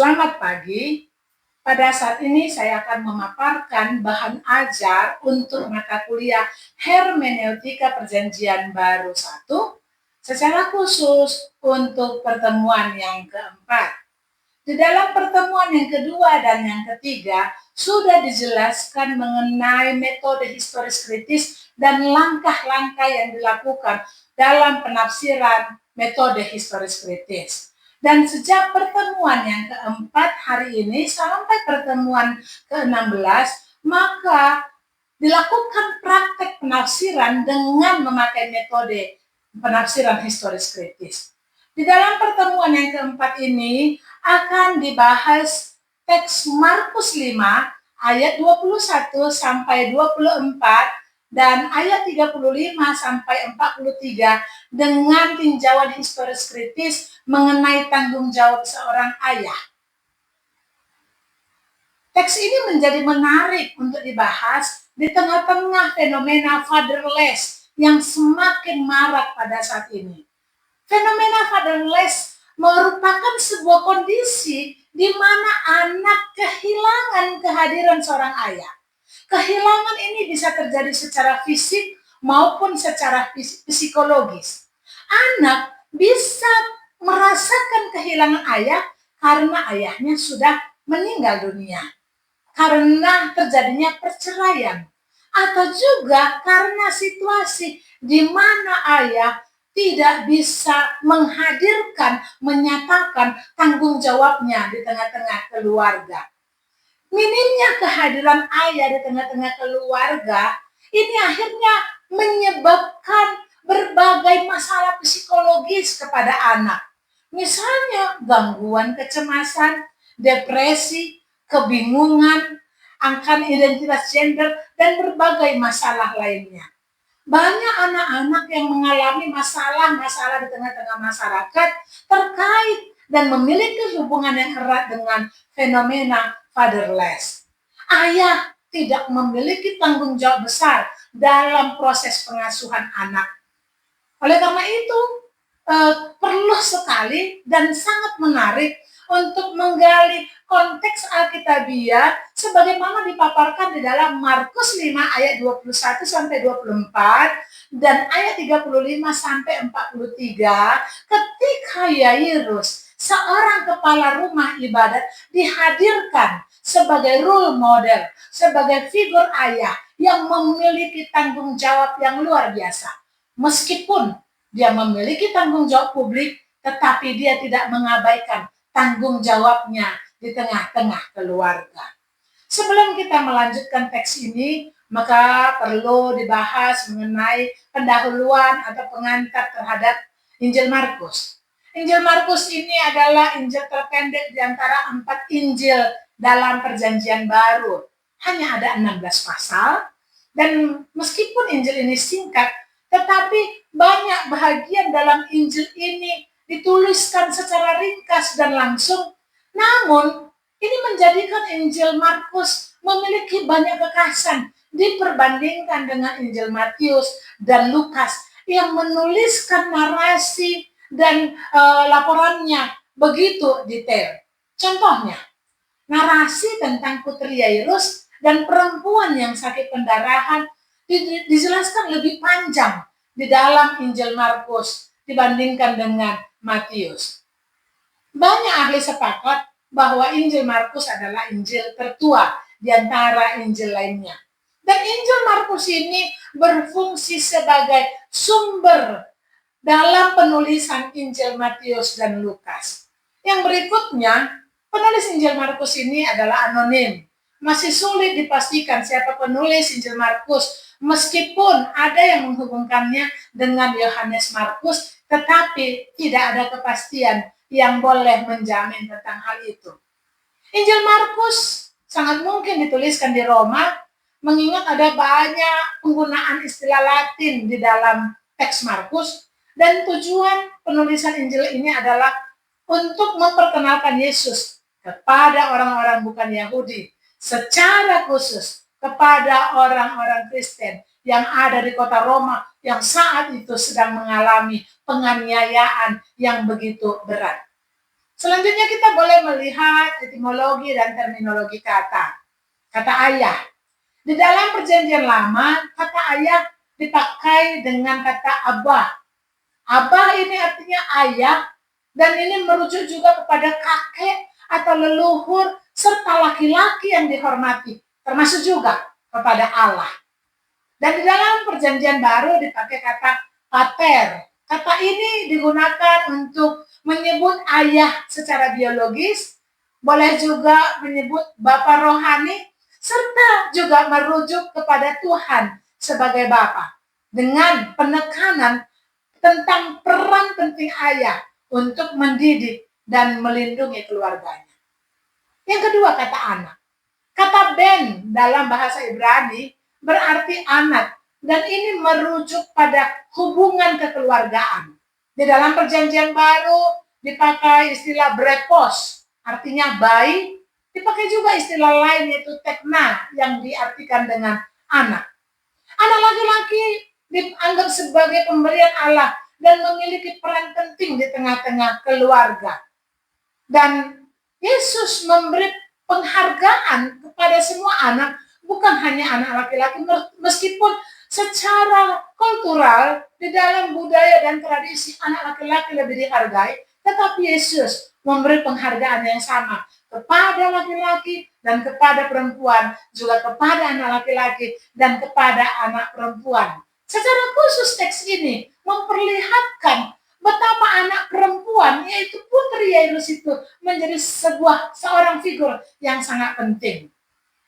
Selamat pagi. Pada saat ini saya akan memaparkan bahan ajar untuk mata kuliah Hermeneutika Perjanjian Baru 1 secara khusus untuk pertemuan yang keempat. Di dalam pertemuan yang kedua dan yang ketiga sudah dijelaskan mengenai metode historis kritis dan langkah-langkah yang dilakukan dalam penafsiran metode historis kritis. Dan sejak pertemuan yang keempat hari ini sampai pertemuan ke-16, maka dilakukan praktek penafsiran dengan memakai metode penafsiran historis kritis. Di dalam pertemuan yang keempat ini akan dibahas teks Markus 5 ayat 21 sampai 24 dan ayat 35 sampai 43 dengan tinjauan historis kritis mengenai tanggung jawab seorang ayah. Teks ini menjadi menarik untuk dibahas di tengah-tengah fenomena fatherless yang semakin marak pada saat ini. Fenomena fatherless merupakan sebuah kondisi di mana anak kehilangan kehadiran seorang ayah. Kehilangan ini bisa terjadi secara fisik maupun secara psikologis. Anak bisa merasakan kehilangan ayah karena ayahnya sudah meninggal dunia, karena terjadinya perceraian, atau juga karena situasi di mana ayah tidak bisa menghadirkan, menyatakan tanggung jawabnya di tengah-tengah keluarga. Minimnya kehadiran ayah di tengah-tengah keluarga ini akhirnya menyebabkan berbagai masalah psikologis kepada anak. Misalnya gangguan kecemasan, depresi, kebingungan, akan identitas gender, dan berbagai masalah lainnya. Banyak anak-anak yang mengalami masalah-masalah di tengah-tengah masyarakat terkait dan memiliki hubungan yang erat dengan fenomena fatherless. Ayah tidak memiliki tanggung jawab besar dalam proses pengasuhan anak. Oleh karena itu, perlu sekali dan sangat menarik untuk menggali konteks Alkitabiah sebagaimana dipaparkan di dalam Markus 5 ayat 21 sampai 24 dan ayat 35 sampai 43 ketika Yairus, seorang kepala rumah ibadat, dihadirkan sebagai role model, sebagai figur ayah yang memiliki tanggung jawab yang luar biasa. Meskipun dia memiliki tanggung jawab publik, tetapi dia tidak mengabaikan tanggung jawabnya di tengah-tengah keluarga. Sebelum kita melanjutkan teks ini, maka perlu dibahas mengenai pendahuluan atau pengantar terhadap Injil Markus. Injil Markus ini adalah Injil terpendek di antara 4 Injil dalam Perjanjian Baru. Hanya ada 16 pasal, dan meskipun Injil ini singkat, tetapi banyak bahagian dalam Injil ini dituliskan secara ringkas dan langsung. Namun, ini menjadikan Injil Markus memiliki banyak kekhasan diperbandingkan dengan Injil Matius dan Lukas yang menuliskan narasi dan laporannya begitu detail. Contohnya, narasi tentang putri Yairus dan perempuan yang sakit pendarahan dijelaskan lebih panjang di dalam Injil Markus dibandingkan dengan Matius. Banyak ahli sepakat bahwa Injil Markus adalah Injil tertua di antara Injil lainnya. Dan Injil Markus ini berfungsi sebagai sumber dalam penulisan Injil Matius dan Lukas. Yang berikutnya, penulis Injil Markus ini adalah anonim. Masih sulit dipastikan siapa penulis Injil Markus, meskipun ada yang menghubungkannya dengan Yohanes Markus, tetapi tidak ada kepastian yang boleh menjamin tentang hal itu. Injil Markus sangat mungkin dituliskan di Roma, mengingat ada banyak penggunaan istilah Latin di dalam teks Markus, dan tujuan penulisan Injil ini adalah untuk memperkenalkan Yesus kepada orang-orang bukan Yahudi, secara khusus kepada orang-orang Kristen yang ada di kota Roma yang saat itu sedang mengalami penganiayaan yang begitu berat. Selanjutnya kita boleh melihat etimologi dan terminologi kata. Kata ayah. Di dalam perjanjian lama, kata ayah dipakai dengan kata abah. Abah ini artinya ayah, dan ini merujuk juga kepada kakek atau leluhur, serta laki-laki yang dihormati, termasuk juga kepada Allah. Dan di dalam perjanjian baru dipakai kata pater. Kata ini digunakan untuk menyebut ayah secara biologis, boleh juga menyebut bapa rohani, serta juga merujuk kepada Tuhan sebagai bapa, dengan penekanan tentang peran penting ayah untuk mendidik dan melindungi keluarganya. Yang kedua, kata anak. Kata ben dalam bahasa Ibrani berarti anak, dan ini merujuk pada hubungan kekeluargaan. Di dalam perjanjian baru dipakai istilah brepos, artinya bayi. Dipakai juga istilah lain yaitu tekna, yang diartikan dengan anak. Anak laki-laki dianggap sebagai pemberian Allah dan memiliki peran penting di tengah-tengah keluarga. Dan Yesus memberi penghargaan kepada semua anak, bukan hanya anak laki-laki, meskipun secara kultural di dalam budaya dan tradisi anak laki-laki lebih dihargai, tetapi Yesus memberi penghargaan yang sama kepada laki-laki dan kepada perempuan, juga kepada anak laki-laki dan kepada anak perempuan. Secara khusus teks ini memperlihatkan betapa anak perempuan, yaitu putri Yairus itu, menjadi seorang figur yang sangat penting.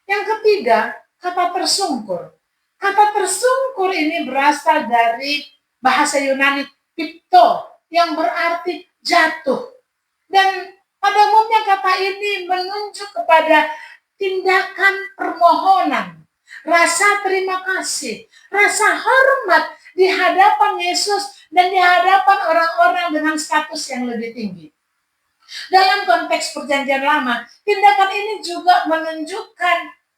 Yang ketiga, kata tersungkur. Kata tersungkur ini berasal dari bahasa Yunani pipto, yang berarti jatuh. Dan pada umumnya kata ini menunjuk kepada tindakan permohonan, rasa terima kasih, rasa hormat di hadapan Yesus dan di hadapan orang-orang dengan status yang lebih tinggi. Dalam konteks perjanjian lama, tindakan ini juga menunjukkan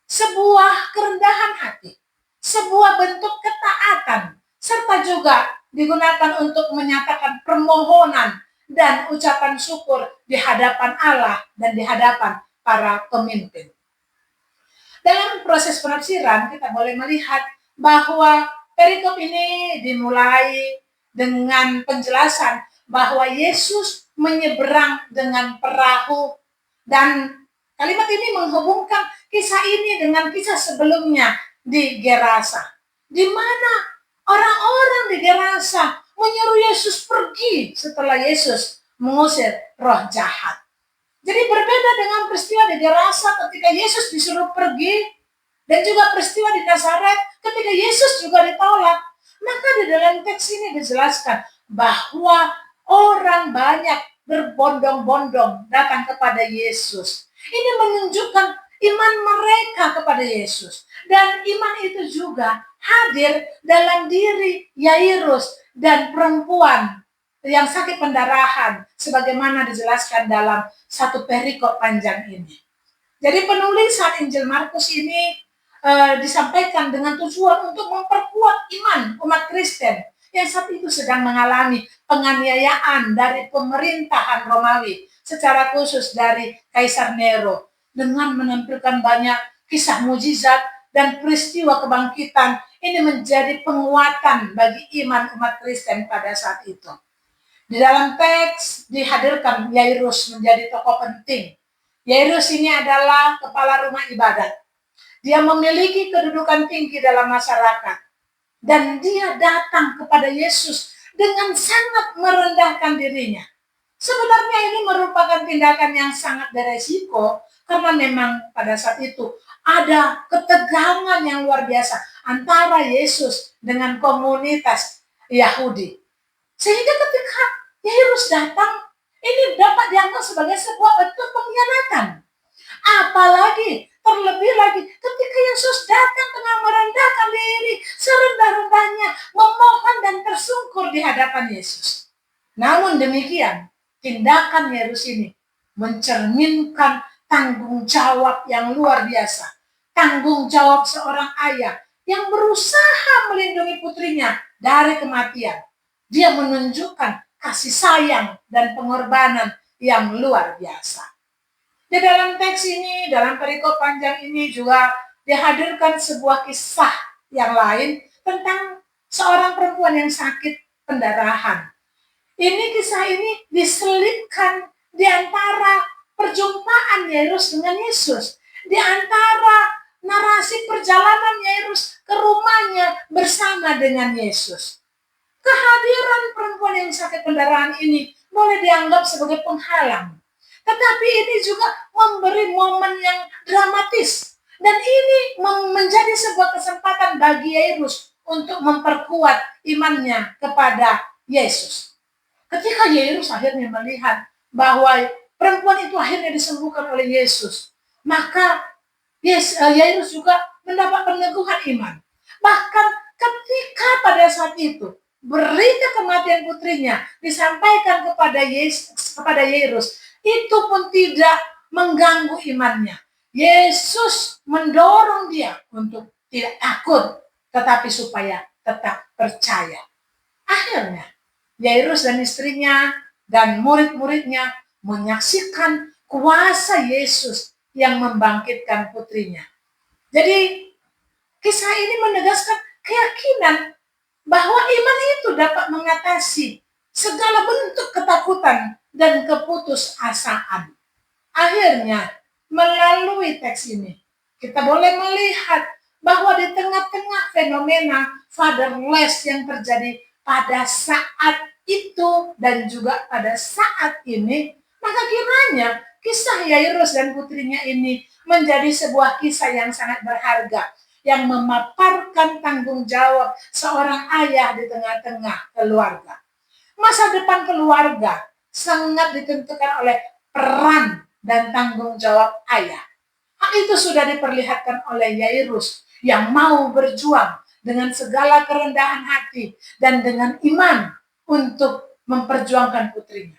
sebuah kerendahan hati, sebuah bentuk ketaatan, serta juga digunakan untuk menyatakan permohonan dan ucapan syukur di hadapan Allah dan di hadapan para pemimpin. Dalam proses penafsiran kita boleh melihat bahwa perikop ini dimulai dengan penjelasan bahwa Yesus menyeberang dengan perahu, dan kalimat ini menghubungkan kisah ini dengan kisah sebelumnya di Gerasa, di mana orang-orang di Gerasa menyuruh Yesus pergi setelah Yesus mengusir roh jahat. Jadi berbeda dengan peristiwa di Gerasa ketika Yesus disuruh pergi, dan juga peristiwa di Nazaret ketika Yesus juga ditolak. Maka di dalam teks ini dijelaskan bahwa orang banyak berbondong-bondong datang kepada Yesus. Ini menunjukkan iman mereka kepada Yesus. Dan iman itu juga hadir dalam diri Yairus dan perempuan yang sakit pendarahan, sebagaimana dijelaskan dalam satu perikop panjang ini. Jadi penulisan Injil Markus ini disampaikan dengan tujuan untuk memperkuat iman umat Kristen yang saat itu sedang mengalami penganiayaan dari pemerintahan Romawi, secara khusus dari Kaisar Nero, dengan menampilkan banyak kisah mujizat dan peristiwa kebangkitan. Ini menjadi penguatan bagi iman umat Kristen pada saat itu. Di dalam teks dihadirkan Yairus menjadi tokoh penting. Yairus ini adalah kepala rumah ibadat. Dia memiliki kedudukan tinggi dalam masyarakat. Dan dia datang kepada Yesus dengan sangat merendahkan dirinya. Sebenarnya ini merupakan tindakan yang sangat beresiko, karena memang pada saat itu ada ketegangan yang luar biasa antara Yesus dengan komunitas Yahudi. Sehingga ketika Yairus datang, ini dapat dianggap sebagai sebuah bentuk pengkhianatan. Apalagi terlebih lagi ketika Yesus datang tengah merendahkan diri serendah-rendahnya, memohon dan tersungkur di hadapan Yesus. Namun demikian, tindakan Yairus ini mencerminkan tanggung jawab yang luar biasa. Tanggung jawab seorang ayah yang berusaha melindungi putrinya dari kematian. Dia menunjukkan kasih sayang dan pengorbanan yang luar biasa. Di dalam teks ini, dalam perikop panjang ini juga dihadirkan sebuah kisah yang lain tentang seorang perempuan yang sakit pendarahan. Kisah ini diselipkan di antara perjumpaan Yairus dengan Yesus, di antara narasi perjalanan Yairus ke rumahnya bersama dengan Yesus. Kehadiran perempuan yang sakit pendarahan ini boleh dianggap sebagai penghalang. Tetapi ini juga memberi momen yang dramatis. Dan ini menjadi sebuah kesempatan bagi Yairus untuk memperkuat imannya kepada Yesus. Ketika Yairus akhirnya melihat bahwa perempuan itu akhirnya disembuhkan oleh Yesus, maka Yairus juga mendapat peneguhan iman. Bahkan ketika pada saat itu berita kematian putrinya disampaikan kepada Yairus, itu pun tidak mengganggu imannya. Yesus mendorong dia untuk tidak takut, tetapi supaya tetap percaya. Akhirnya Yairus dan istrinya dan murid-muridnya menyaksikan kuasa Yesus yang membangkitkan putrinya. Jadi kisah ini menegaskan keyakinan bahwa iman itu dapat mengatasi segala bentuk ketakutan dan keputusasaan. Akhirnya, melalui teks ini, kita boleh melihat bahwa di tengah-tengah fenomena fatherless yang terjadi pada saat itu dan juga pada saat ini, maka kiranya kisah Yairus dan putrinya ini menjadi sebuah kisah yang sangat berharga, yang memaparkan tanggung jawab seorang ayah di tengah-tengah keluarga. Masa depan keluarga sangat ditentukan oleh peran dan tanggung jawab ayah. Hal itu sudah diperlihatkan oleh Yairus yang mau berjuang dengan segala kerendahan hati dan dengan iman untuk memperjuangkan putrinya.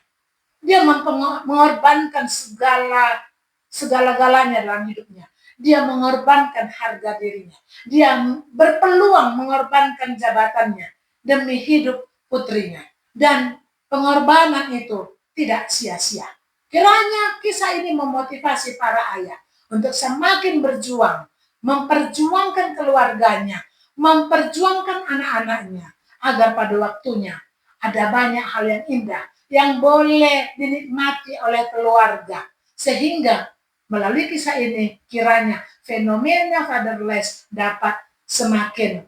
Dia mengorbankan segala-galanya dalam hidupnya. Dia mengorbankan harga dirinya. Dia berpeluang mengorbankan jabatannya demi hidup putrinya. Dan pengorbanan itu tidak sia-sia. Kiranya kisah ini memotivasi para ayah untuk semakin berjuang, memperjuangkan keluarganya, memperjuangkan anak-anaknya, agar pada waktunya ada banyak hal yang indah yang boleh dinikmati oleh keluarga. Sehingga melalui kisah ini kiranya fenomena fatherless dapat semakin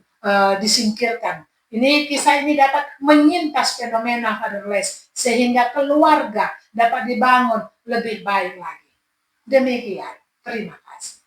disingkirkan. Kisah ini dapat menyintas fenomena fatherless sehingga keluarga dapat dibangun lebih baik lagi. Demikian, terima kasih.